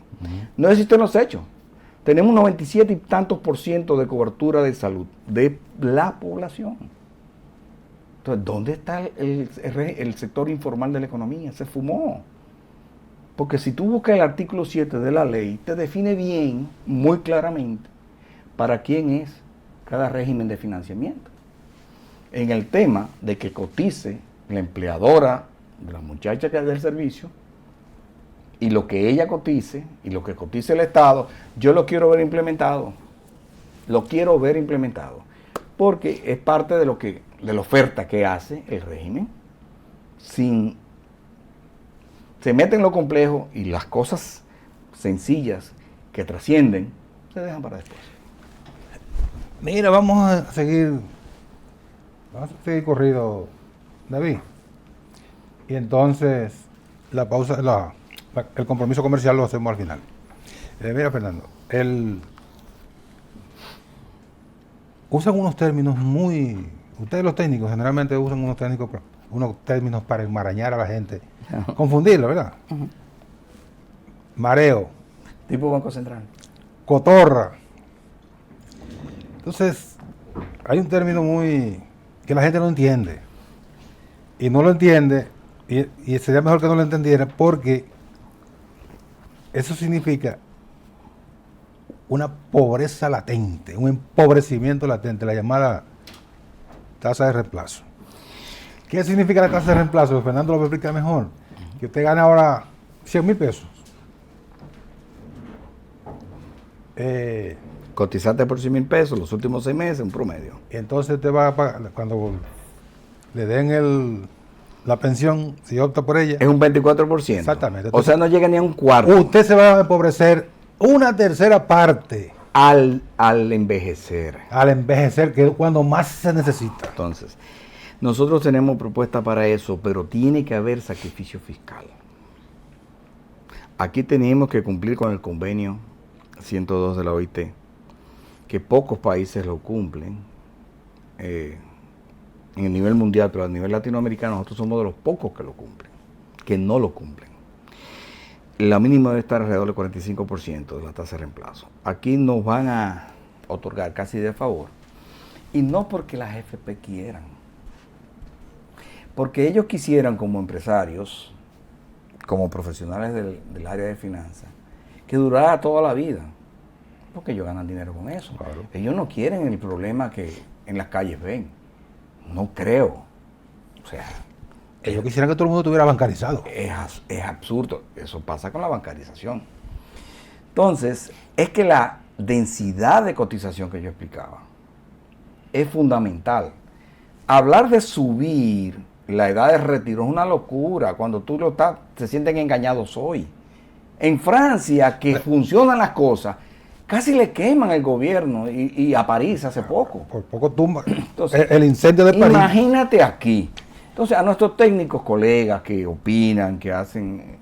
No existen los hechos. Tenemos 97 y tantos % de cobertura de salud de la población. Entonces, ¿dónde está el sector informal de la economía? Se fumó. Porque si tú buscas el artículo 7 de la ley, te define bien, muy claramente, para quién es cada régimen de financiamiento. En el tema de que cotice la empleadora de la muchacha que es del servicio, y lo que ella cotice, y lo que cotice el Estado, yo lo quiero ver implementado. Lo quiero ver implementado. Porque es parte de la oferta que hace el régimen. Se mete en lo complejo y las cosas sencillas que trascienden se dejan para después. Mira, vamos a seguir corrido, David. Y entonces la pausa, el compromiso comercial lo hacemos al final. Mira, Fernando, usan unos términos ustedes los técnicos generalmente usan unos términos para enmarañar a la gente, confundirlo, ¿verdad? Mareo. Tipo Banco Central. Cotorra. Entonces, hay un término que la gente no entiende. Y no lo entiende, y sería mejor que no lo entendiera, porque eso significa una pobreza latente, un empobrecimiento latente, la llamada tasa de reemplazo. ¿Qué significa la tasa de reemplazo? Fernando lo explica mejor. Que usted gana ahora 100,000 pesos. Cotizaste por 100,000 pesos los últimos 6 meses, un promedio. Entonces te va a pagar, cuando le den la pensión, si opta por ella. Es un 24%. Exactamente. Entonces, o sea, no llega ni a un cuarto. Usted se va a empobrecer una tercera parte. Al envejecer. Al envejecer, que es cuando más se necesita. Entonces, nosotros tenemos propuesta para eso, pero tiene que haber sacrificio fiscal. Aquí tenemos que cumplir con el convenio 102 de la OIT, que pocos países lo cumplen en el nivel mundial, pero a nivel latinoamericano nosotros somos de los pocos que lo cumplen, que no lo cumplen. La mínima debe estar alrededor del 45% de la tasa de reemplazo. Aquí nos van a otorgar casi de favor, y no porque las FP quieran, porque ellos quisieran como empresarios, como profesionales del área de finanzas, que durara toda la vida, porque ellos ganan dinero con eso. Claro. Ellos no quieren el problema que en las calles ven. No creo. O sea, ellos quisieran que todo el mundo estuviera bancarizado. Es absurdo. Eso pasa con la bancarización. Entonces, es que la densidad de cotización que yo explicaba es fundamental. Hablar de subir la edad de retiro es una locura cuando tú se sienten engañados hoy. En Francia, que funcionan las cosas, casi le queman el gobierno y a París hace poco. Por poco tumba. Entonces, el incendio de París. Imagínate aquí. Entonces, a nuestros técnicos colegas que opinan, que hacen...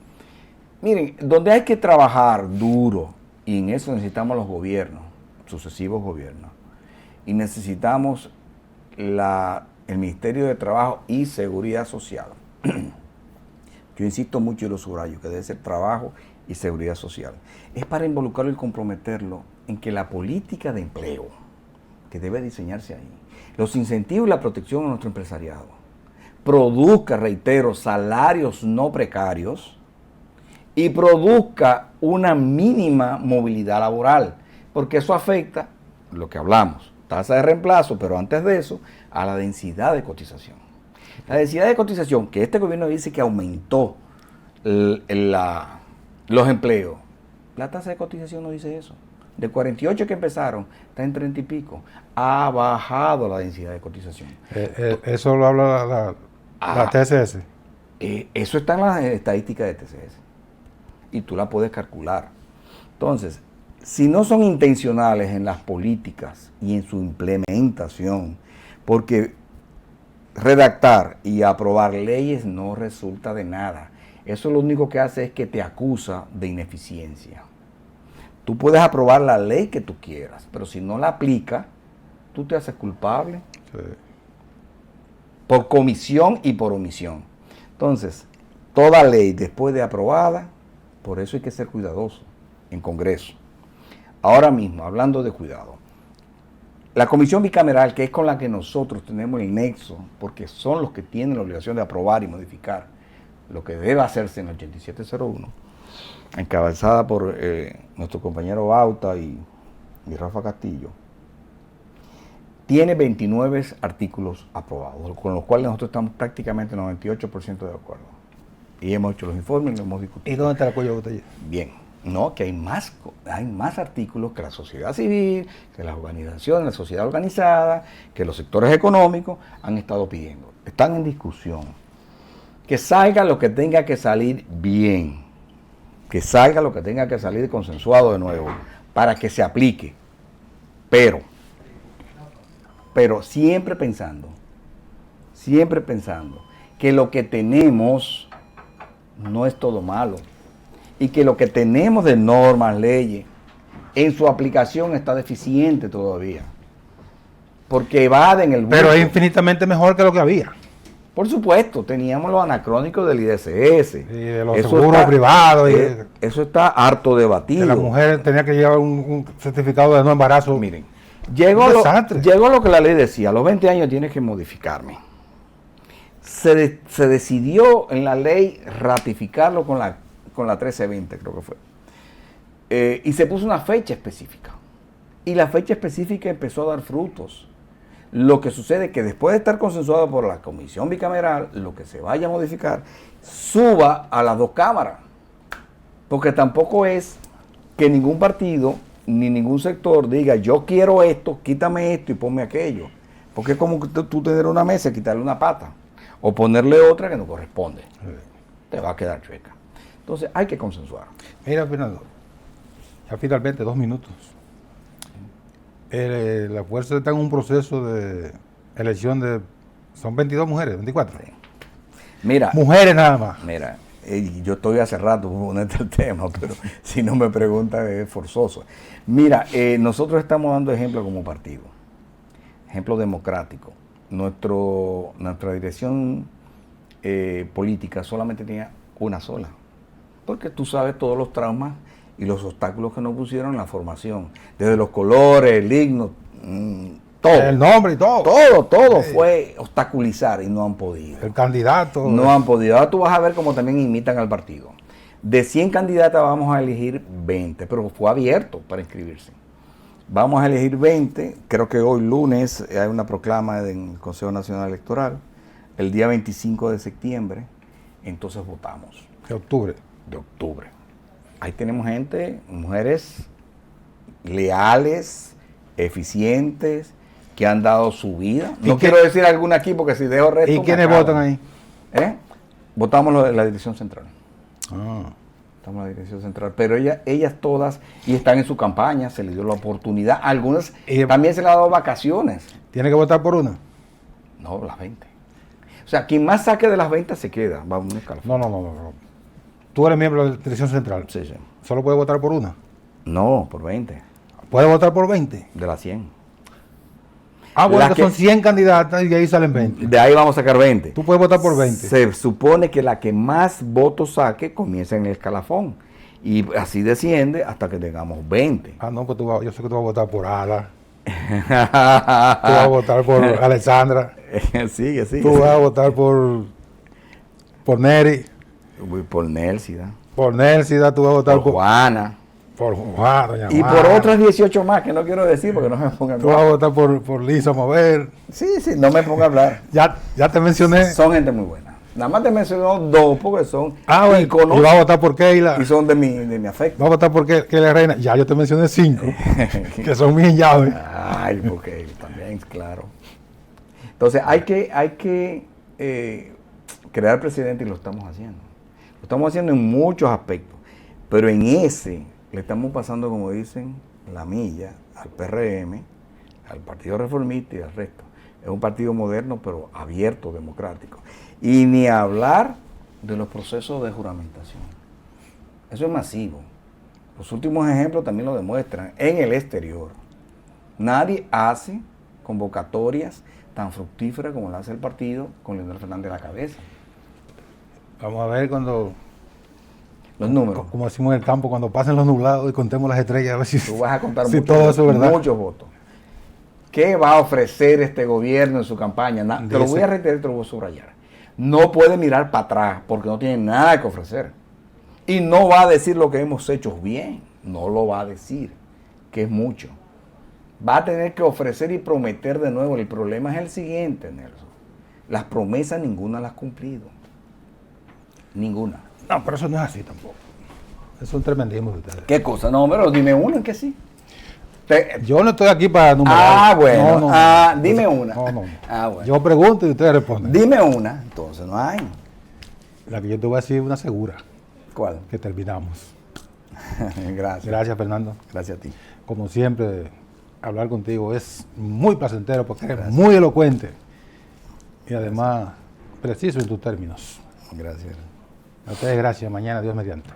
Miren, donde hay que trabajar duro, y en eso necesitamos los gobiernos, sucesivos gobiernos, y necesitamos el Ministerio de Trabajo y Seguridad Social. Yo insisto mucho en los subrayos, que debe ser trabajo y seguridad social. Es para involucrarlo y comprometerlo en que la política de empleo, que debe diseñarse ahí, los incentivos y la protección a nuestro empresariado, produzca, reitero, salarios no precarios y produzca una mínima movilidad laboral, porque eso afecta, lo que hablamos, tasa de reemplazo, pero antes de eso, a la densidad de cotización. La densidad de cotización, que este gobierno dice que aumentó los empleos, la tasa de cotización no dice eso. De 48 que empezaron, está en 30 y pico. Ha bajado la densidad de cotización. Eso lo habla La TCS. Eso está en las estadísticas de TCS. Y tú la puedes calcular. Entonces, si no son intencionales en las políticas y en su implementación, porque redactar y aprobar leyes no resulta de nada. Eso lo único que hace es que te acusa de ineficiencia. Tú puedes aprobar la ley que tú quieras, pero si no la aplicas, tú te haces culpable. Sí. Por comisión y por omisión. Entonces, toda ley después de aprobada, por eso hay que ser cuidadoso en Congreso. Ahora mismo, hablando de cuidado, la comisión bicameral, que es con la que nosotros tenemos el nexo, porque son los que tienen la obligación de aprobar y modificar lo que debe hacerse en el 8701, encabezada por nuestro compañero Bauta y Rafa Castillo, tiene 29 artículos aprobados, con los cuales nosotros estamos prácticamente 98% de acuerdo. Y hemos hecho los informes y lo hemos discutido. ¿Y dónde está el cuello de botella? Bien, no, que hay más artículos que la sociedad civil, que las organizaciones, la sociedad organizada, que los sectores económicos han estado pidiendo. Están en discusión. Que salga lo que tenga que salir bien. Que salga lo que tenga que salir consensuado de nuevo, para que se aplique. Pero siempre pensando que lo que tenemos no es todo malo y que lo que tenemos de normas, leyes, en su aplicación está deficiente todavía, porque evaden el Pero bulto. es infinitamente mejor que lo que había. Por supuesto, teníamos los anacrónicos del IDCS. Y de los seguros privados. Eso está harto debatido. Que la mujer tenía que llevar un certificado de no embarazo. Miren, llegó lo que la ley decía, a los 20 años tienes que modificarme. Se decidió en la ley ratificarlo con la 1320, creo que fue. Y se puso una fecha específica. Y la fecha específica empezó a dar frutos. Lo que sucede es que después de estar consensuado por la comisión bicameral, lo que se vaya a modificar, suba a las dos cámaras. Porque tampoco es que ningún partido ni ningún sector diga, yo quiero esto, quítame esto y ponme aquello. Porque es como tú tener una mesa y quitarle una pata. O ponerle otra que no corresponde. Te va a quedar chueca. Entonces hay que consensuar. Mira, Fernando, ya finalmente 2 minutos. La fuerza está en un proceso de elección de... Son 22 mujeres, 24. Sí. Mira, mujeres nada más. Mira, yo estoy hace rato por ponerte el tema, pero si no me preguntan es forzoso. Mira, nosotros estamos dando ejemplo como partido. Ejemplo democrático. Nuestra dirección política solamente tenía una sola. Porque tú sabes todos los traumas y los obstáculos que nos pusieron en la formación. Desde los colores, el himno, todo. El nombre y todo. Todo fue obstaculizar y no han podido. El candidato. No han podido. Ahora tú vas a ver cómo también imitan al partido. De 100 candidatas vamos a elegir 20, pero fue abierto para inscribirse. Vamos a elegir 20, creo que hoy lunes hay una proclama del Consejo Nacional Electoral, el día 25 de septiembre, entonces votamos. De octubre. De octubre. Ahí tenemos gente, mujeres leales, eficientes, que han dado su vida. No quiero decir alguna aquí porque si dejo resto... ¿Y quiénes votan ahí? Votamos en la dirección central. Ah. Estamos en la dirección central. Pero ellas todas, y están en su campaña, se les dio la oportunidad. Algunas también se les ha dado vacaciones. ¿Tiene que votar por una? No, las 20. O sea, quien más saque de las 20 se queda. Va a un escalafón. No. Tú eres miembro de la dirección central. Sí. ¿Solo puedes votar por una? No, por 20. ¿Puedes votar por 20? De las 100. Ah, bueno, que son 100 candidatas y de ahí salen 20. De ahí vamos a sacar 20. Tú puedes votar por 20. Se supone que la que más votos saque comienza en el escalafón. Y así desciende hasta que tengamos 20. Ah, no, pues yo sé que tú vas a votar por Ada. Tú vas a votar por Alexandra. Sigue. Tú vas a votar por Neri. Por Nélcida. Por Nélcida, tú vas a votar por Juana. Por Juana, doña y Juana. por otras 18 más que no quiero decir porque no me ponga a hablar. Tú vas a votar por Lisa Mover. Sí, no me ponga a hablar. Ya te mencioné. Son gente muy buena. Nada más te mencionó 2 porque son íconos. Y vas a votar por Keila. Y son de mi afecto. Vas a votar por Keila Reina. Ya yo te mencioné 5. que son mis llaves. Ay, porque también, claro. Entonces hay que crear presidente y lo estamos haciendo. Lo estamos haciendo en muchos aspectos, pero en ese le estamos pasando, como dicen, la milla al PRM, al Partido Reformista y al resto. Es un partido moderno, pero abierto, democrático. Y ni hablar de los procesos de juramentación. Eso es masivo. Los últimos ejemplos también lo demuestran en el exterior. Nadie hace convocatorias tan fructíferas como la hace el partido con Leonel Fernández a la cabeza. Vamos a ver cuando, Los números. como decimos en el campo, cuando pasen los nublados y contemos las estrellas, a ver si, Tú vas a contar si muchos todo eso es votos, verdad. muchos votos. ¿Qué va a ofrecer este gobierno en su campaña? Te lo voy a reiterar y te lo voy a subrayar. No puede mirar para atrás porque no tiene nada que ofrecer. Y no va a decir lo que hemos hecho bien. No lo va a decir, que es mucho. Va a tener que ofrecer y prometer de nuevo. El problema es el siguiente, Nelson. Las promesas ninguna las ha cumplido. Ninguna. No, pero eso no es así tampoco. Es un tremendismo de ustedes. ¿Qué cosa? No, pero dime una en que sí. Yo no estoy aquí para numerar. Bueno. No. Dime una. No. Bueno. Yo pregunto y ustedes responden. Dime una. Entonces no hay. La que yo te voy a decir una segura, ¿Cuál? que terminamos. Gracias. Gracias, Fernando. Gracias a ti. Como siempre, hablar contigo es muy placentero porque eres muy elocuente y además preciso en tus términos. Gracias. A ustedes gracias. Mañana, Dios mediante.